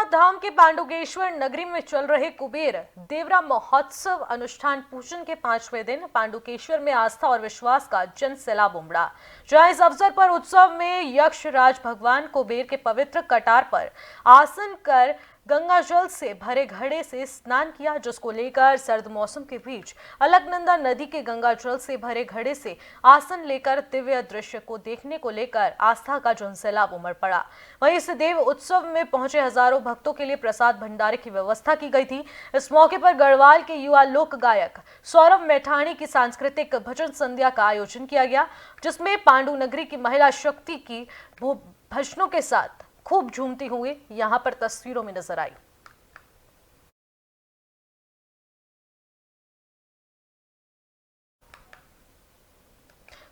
केदारनाथ धाम के पांडुकेश्वर नगरी में चल रहे कुबेर देवरा महोत्सव अनुष्ठान पूजन के 5वें दिन पांडुकेश्वर में आस्था और विश्वास का जन सैलाब उमड़ा। जहां इस अवसर पर उत्सव में यक्षराज भगवान कुबेर के पवित्र कटार पर आसन कर गंगा जल से भरे घड़े से स्नान किया, जिसको लेकर सर्द मौसम के बीच अलकनंदा नदी के गंगा जल से भरे घड़े से आसन लेकर दिव्य दृश्य को देखने को लेकर आस्था का जनसैलाब उमड़ पड़ा। वहीं इस देव उत्सव में पहुंचे हजारों भक्तों के लिए प्रसाद भंडारे की व्यवस्था की गई थी। इस मौके पर गढ़वाल के युवा लोक गायक सौरभ मैठाणी की सांस्कृतिक भजन संध्या का आयोजन किया गया, जिसमें पांडु नगरी की महिला शक्ति की भजनों के साथ खूब झूमती हुई यहां पर तस्वीरों में नजर आई।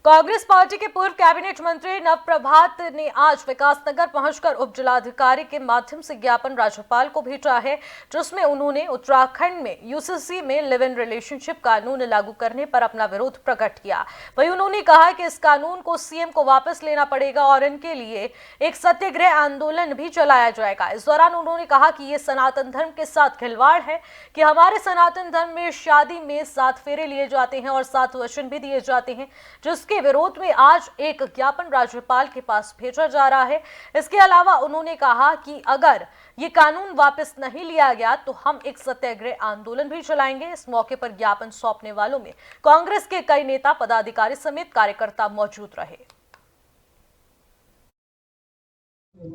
कांग्रेस पार्टी के पूर्व कैबिनेट मंत्री नवप्रभात ने आज विकासनगर पहुंचकर उप जिलाधिकारी के माध्यम से ज्ञापन राज्यपाल को भेजा है, जिसमें उन्होंने उत्तराखंड में यूसीसी में लिव इन रिलेशनशिप कानून लागू करने पर अपना विरोध प्रकट किया। वहीं उन्होंने कहा कि इस कानून को सीएम को वापस लेना पड़ेगा और इनके लिए एक सत्याग्रह आंदोलन भी चलाया जाएगा। इस दौरान उन्होंने कहा कि ये सनातन धर्म के साथ खिलवाड़ है कि हमारे सनातन धर्म में शादी में 7 फेरे लिए जाते हैं और 7 वचन भी दिए जाते हैं, जिसके विरोध में आज एक ज्ञापन राज्यपाल के पास भेजा जा रहा है। इसके अलावा उन्होंने कहा कि अगर ये कानून वापस नहीं लिया गया तो हम एक सत्याग्रह आंदोलन भी चलाएंगे। इस मौके पर ज्ञापन सौंपने वालों में कांग्रेस के कई नेता, पदाधिकारी समेत कार्यकर्ता मौजूद रहे।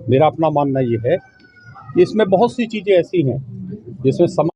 मेरा अपना मानना ये है कि इसमें बहुत सी चीजें ऐसी हैं जिसमें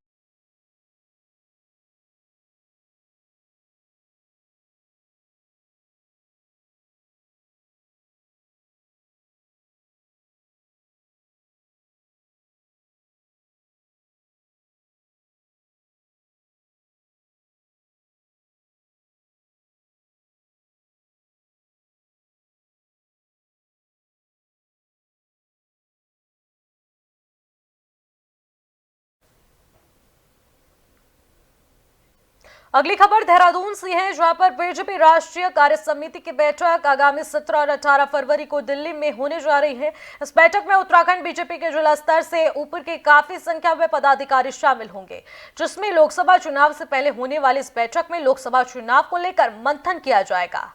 अगली खबर देहरादून से है, जहां पर बीजेपी राष्ट्रीय कार्य समिति की बैठक आगामी 17 और 18 फरवरी को दिल्ली में होने जा रही है। इस बैठक में उत्तराखंड बीजेपी के जिला स्तर से ऊपर के काफी संख्या में पदाधिकारी शामिल होंगे, जिसमें लोकसभा चुनाव से पहले होने वाली इस बैठक में लोकसभा चुनाव को लेकर मंथन किया जाएगा।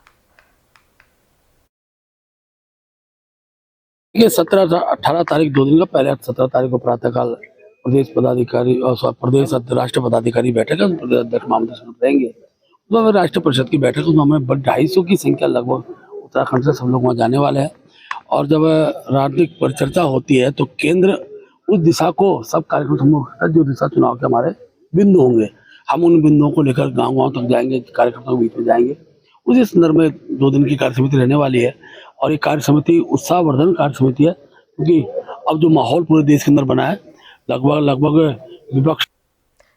ये 17-18 तारीख 2 दिन का पहले 17 तारीख को प्रातःकाल प्रदेश पदाधिकारी और प्रदेश राष्ट्रीय पदाधिकारी बैठक है, प्रदेश अध्यक्ष मामले रहेंगे। उसमें राष्ट्रीय परिषद की बैठक, उसमें हमें 250 की संख्या लगभग उत्तराखंड से सब लोग वहाँ जाने वाले हैं। और जब राजनीतिक परिचर्चा होती है तो केंद्र उस दिशा को सब कार्यक्रम जो दिशा चुनाव के हमारे बिंदु होंगे, हम उन बिंदुओं को लेकर गाँव तक जाएंगे, कार्यकर्ताओं के बीच में जाएंगे। उसी संदर्भ में 2 दिन की कार्य समिति रहने वाली है और ये कार्य समिति उत्साहवर्धन कार्य समिति है, क्योंकि अब जो माहौल पूरे देश के अंदर बना है, लगभग विपक्ष।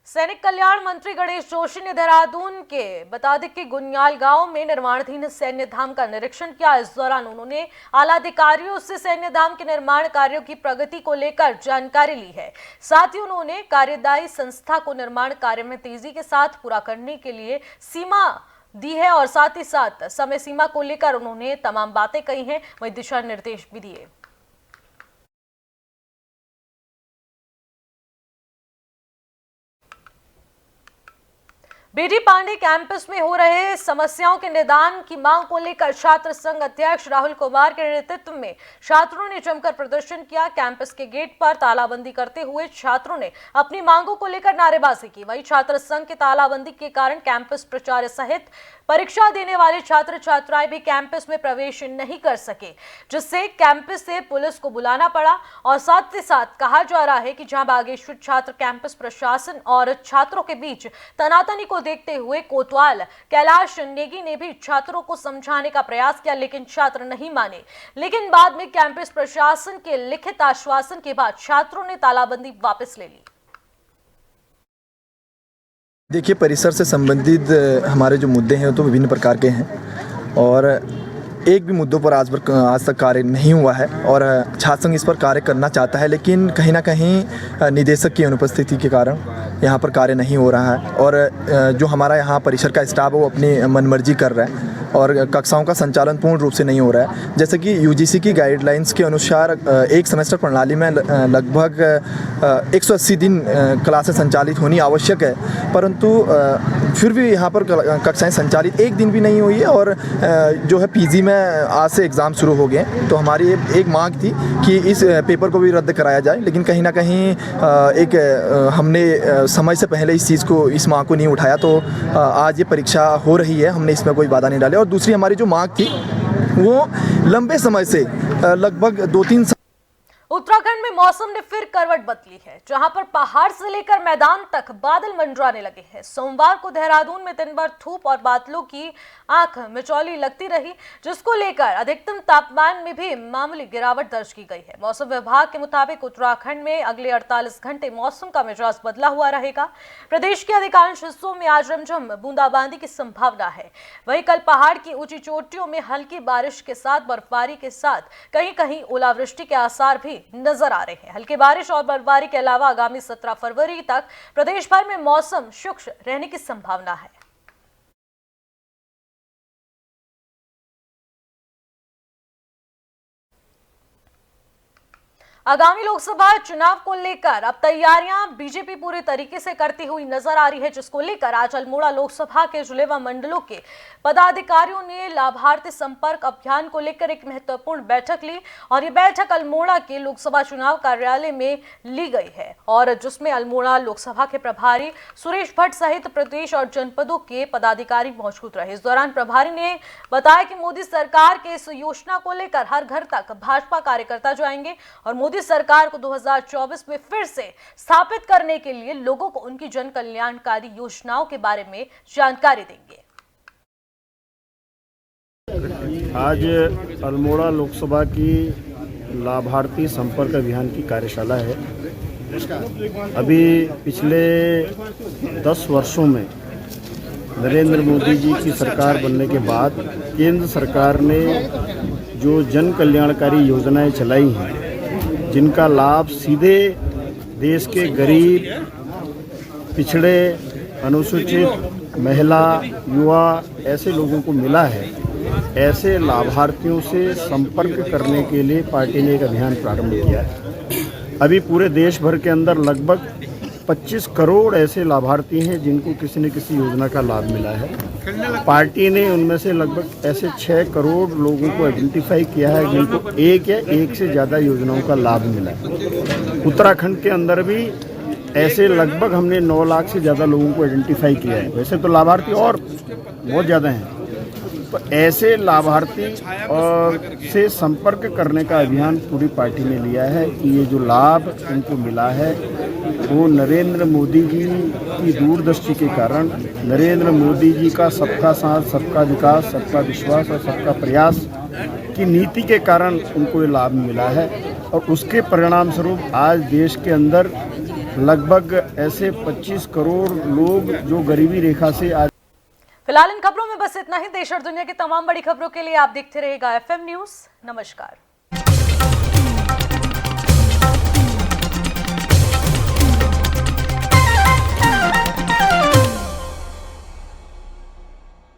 सैनिक कल्याण मंत्री गणेश जोशी ने देहरादून के बता दें कि गुनियाल गांव में निर्माणाधीन सैन्य धाम का निरीक्षण किया। इस दौरान उन्होंने आला अधिकारियों से सैन्य धाम के निर्माण कार्यों की प्रगति को लेकर जानकारी ली है। साथ ही उन्होंने कार्यदायी संस्था को निर्माण कार्य में तेजी के साथ पूरा करने के लिए सीमा दी है और साथ ही साथ समय सीमा को लेकर उन्होंने तमाम बातें कही हैं, वहीं दिशा निर्देश भी दिए। बीडी पांडे कैंपस में हो रहे समस्याओं के निदान की मांग को लेकर छात्र संघ अध्यक्ष राहुल कुमार के नेतृत्व में छात्रों ने जमकर प्रदर्शन किया। कैंपस के गेट पर तालाबंदी करते हुए छात्रों ने अपनी मांगों को लेकर नारेबाजी की। वहीं छात्र संघ की तालाबंदी के कारण कैंपस प्राचार्य सहित परीक्षा देने वाले छात्र छात्राएं भी कैंपस में प्रवेश नहीं कर सके, जिससे कैंपस से पुलिस को बुलाना पड़ा। और साथ ही साथ कहा जा रहा है कि जहां बागेश्वर छात्र कैंपस प्रशासन और छात्रों के बीच तनातनी को देखते हुए कोतवाल कैलाश नेगी ने भी छात्रों को समझाने का प्रयास किया, लेकिन छात्र नहीं माने। लेकिन बाद में कैंपस प्रशासन के लिखित आश्वासन के बाद छात्रों ने तालाबंदी वापस ले ली। देखिए, परिसर से संबंधित हमारे जो मुद्दे हैं तो विभिन्न प्रकार के हैं और एक भी मुद्दों पर आज तक कार्य नहीं हुआ है और छात्र संघ इस पर कार्य करना चाहता है, लेकिन कहीं ना कहीं निदेशक की अनुपस्थिति के कारण यहाँ पर कार्य नहीं हो रहा है और जो हमारा यहाँ परिसर का स्टाफ है वो अपनी मनमर्जी कर रहा है। और कक्षाओं का संचालन पूर्ण रूप से नहीं हो रहा है। जैसे कि यूजीसी की गाइडलाइंस के अनुसार एक सेमेस्टर प्रणाली में लगभग 180 दिन क्लासें संचालित होनी आवश्यक है, परंतु फिर भी यहाँ पर कक्षाएं संचालित एक दिन भी नहीं हुई है। और जो है पीजी में आज से एग्ज़ाम शुरू हो गए, तो हमारी एक मांग थी कि इस पेपर को भी रद्द कराया जाए, लेकिन कहीं ना कहीं हमने समय से पहले इस मांग को नहीं उठाया, तो आज ये परीक्षा हो रही है, हमने इसमें कोई बाधा नहीं डाली। और दूसरी हमारी जो मांग थी वो लंबे समय से लगभग 2-3 साल उत्तराखंड में मौसम ने फिर करवट बदली है, जहां पर पहाड़ से लेकर मैदान तक बादल मंडराने लगे हैं। सोमवार को देहरादून में दिन भर धूप और बादलों की आंख मिचौली लगती रही, जिसको लेकर अधिकतम तापमान में भी मामूली गिरावट दर्ज की गई है। मौसम विभाग के मुताबिक उत्तराखंड में अगले 48 घंटे मौसम का मिजाज बदला हुआ रहेगा। प्रदेश के अधिकांश हिस्सों में आज रिमझिम बूंदाबांदी की संभावना है। वहीं कल पहाड़ की ऊंची चोटियों में हल्की बारिश के साथ बर्फबारी के साथ कहीं कहीं ओलावृष्टि के आसार भी नजर आ रहे हैं। हल्की बारिश और बर्फबारी के अलावा आगामी 17 फरवरी तक प्रदेश भर में मौसम शुष्क रहने की संभावना है। आगामी लोकसभा चुनाव को लेकर अब तैयारियां बीजेपी पूरे तरीके से करती हुई नजर आ रही है, जिसको लेकर आज अल्मोड़ा लोकसभा के जुलेवा मंडलों के पदाधिकारियों ने लाभार्थी संपर्क अभियान को लेकर एक महत्वपूर्ण बैठक ली। और ये बैठक अल्मोड़ा के लोकसभा चुनाव कार्यालय में ली गई है, और जिसमें अल्मोड़ा लोकसभा के प्रभारी सुरेश भट्ट सहित प्रदेश और जनपदों के पदाधिकारी मौजूद रहे। इस दौरान प्रभारी ने बताया कि मोदी सरकार के इस योजना को लेकर हर घर तक भाजपा कार्यकर्ता जाएंगे और मोदी सरकार को 2024 में फिर से स्थापित करने के लिए लोगों को उनकी जन कल्याणकारी योजनाओं के बारे में जानकारी देंगे। आज अल्मोड़ा लोकसभा की लाभार्थी संपर्क अभियान की कार्यशाला है। अभी पिछले 10 वर्षों में नरेंद्र मोदी जी की सरकार बनने के बाद केंद्र सरकार ने जो जन कल्याणकारी योजनाएं चलाई हैं, जिनका लाभ सीधे देश के गरीब, पिछड़े, अनुसूचित, महिला, युवा ऐसे लोगों को मिला है, ऐसे लाभार्थियों से संपर्क करने के लिए पार्टी ने एक अभियान प्रारंभ किया है। अभी पूरे देश भर के अंदर लगभग 25 करोड़ ऐसे लाभार्थी हैं जिनको किसी न किसी योजना का लाभ मिला है। पार्टी ने उनमें से लगभग ऐसे 6 करोड़ लोगों को आइडेंटिफाई किया है जिनको एक या एक से ज़्यादा योजनाओं का लाभ मिला है। उत्तराखंड के अंदर भी ऐसे लगभग हमने 9 लाख से ज़्यादा लोगों को आइडेंटिफाई किया है। वैसे तो लाभार्थी और बहुत ज़्यादा हैं, तो ऐसे लाभार्थी और से संपर्क करने का अभियान पूरी पार्टी ने लिया है कि ये जो लाभ इनको मिला है वो नरेंद्र मोदी जी की दूरदृष्टि के कारण, नरेंद्र मोदी जी का सबका साथ, सबका विकास, सबका विश्वास और सबका प्रयास की नीति के कारण उनको ये लाभ मिला है। और उसके परिणाम स्वरूप आज देश के अंदर लगभग ऐसे 25 करोड़ लोग जो गरीबी रेखा से आज। फिलहाल इन खबरों में बस इतना ही। देश और दुनिया की तमाम बड़ी खबरों के लिए आप देखते रहिएगा FM न्यूज़। नमस्कार।